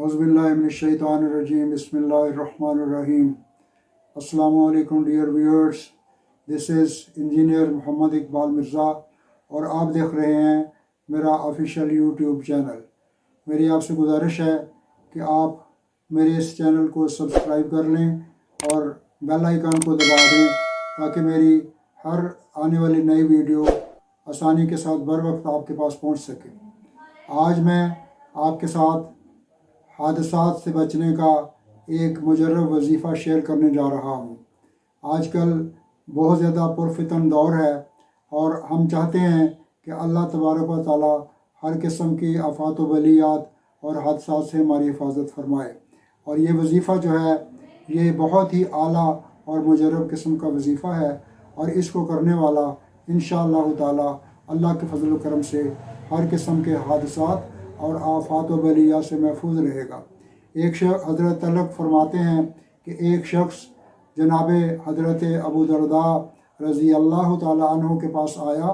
Auzubillahiminash-shaytanir-rajim. Bismillahir-rahmanir-rahim. Assalamu alaikum dear viewers. This is Engineer Muhammad Iqbal Mirza اور آپ دیکھ رہے ہیں میرا آفیشیل یوٹیوب چینل. میری آپ سے گزارش ہے کہ آپ میرے اس چینل کو سبسکرائب کر لیں اور بیل آئیکن کو دبا دیں تاکہ میری ہر آنے والی نئی ویڈیو آسانی کے ساتھ بر وقت آپ کے پاس پہنچ سکے. آج میں آپ کے ساتھ حادثات سے بچنے کا ایک مجرب وظیفہ شیئر کرنے جا رہا ہوں. آج کل بہت زیادہ پرفتن دور ہے اور ہم چاہتے ہیں کہ اللہ تبارک و تعالی ہر قسم کی آفات و بلیات اور حادثات سے ہماری حفاظت فرمائے. اور یہ وظیفہ جو ہے یہ بہت ہی اعلیٰ اور مجرب قسم کا وظیفہ ہے اور اس کو کرنے والا انشاءاللہ تعالی اللہ کے فضل و کرم سے ہر قسم کے حادثات اور آفات و بلیات سے محفوظ رہے گا. ایک شخص حضرت تلق فرماتے ہیں کہ ایک شخص جناب حضرت ابو درداء رضی اللہ تعالی عنہ کے پاس آیا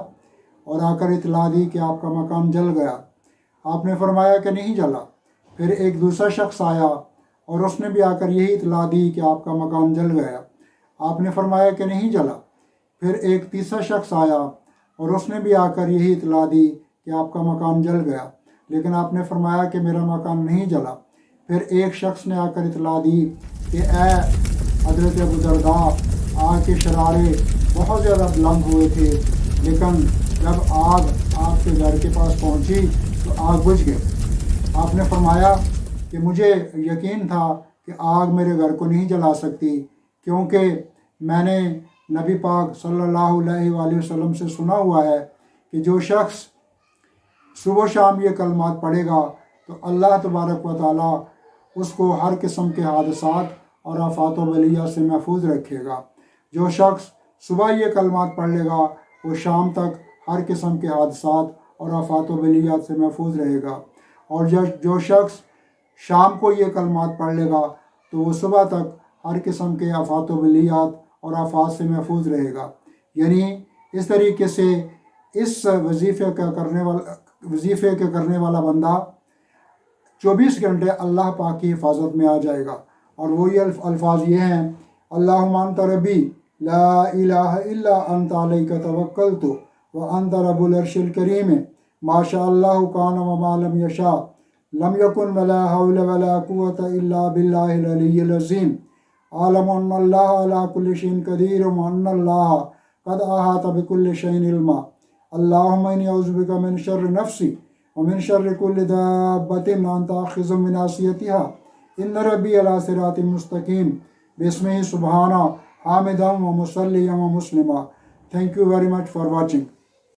اور آ کر اطلاع دی کہ آپ کا مکان جل گیا. آپ نے فرمایا کہ نہیں جلا. پھر ایک دوسرا شخص آیا اور اس نے بھی آ کر یہی اطلاع دی کہ آپ کا مکان جل گیا. آپ نے فرمایا کہ نہیں جلا. پھر ایک تیسرا شخص آیا اور اس نے بھی آ کر یہی اطلاع دی کہ آپ کا مکان جل گیا، لیکن آپ نے فرمایا کہ میرا مکان نہیں جلا. پھر ایک شخص نے آ کر اطلاع دی کہ اے حضرت ابو درداء، آگ کے شرارے بہت زیادہ بلند ہوئے تھے، لیکن جب آگ آپ کے گھر کے پاس پہنچی تو آگ بجھ گئی. آپ نے فرمایا کہ مجھے یقین تھا کہ آگ میرے گھر کو نہیں جلا سکتی، کیونکہ میں نے نبی پاک صلی اللہ علیہ وآلہ وسلم سے سنا ہوا ہے کہ جو شخص صبح شام یہ کلمات پڑھے گا تو اللہ تبارک و تعالی اس کو ہر قسم کے حادثات اور آفات و بلیات سے محفوظ رکھے گا. جو شخص صبح یہ کلمات پڑھ لے گا وہ شام تک ہر قسم کے حادثات اور آفات و بلیات سے محفوظ رہے گا، اور جو شخص شام کو یہ کلمات پڑھ لے گا تو وہ صبح تک ہر قسم کے آفات و بلیات اور آفات سے محفوظ رہے گا. یعنی اس طریقے سے اس وظیفے کے کرنے والا بندہ 24 گھنٹے اللہ پاک کی حفاظت میں آ جائے گا. اور وہی الفاظ یہ ہیں: اللہم انت ربی لا الہ الا انت علیک توکلت وانت رب العرش الکریم ما شاء اللہ کان وما لم یشاء لم یکن ولا حول ولا قوة الا باللہ العلی العظیم عالم ان اللہ علی کل شیء قدیر وان اللہ قد احاط بکل شیء علما. اللہم انی اعوذ بک من شر نفسی ومن شر کل دابۃ انت آخذ بناصیتها ان ربی علی صراط مستقیم بسمہ سبحانہ حامدا و مصلیا و مسلما. Thank you very much for watching.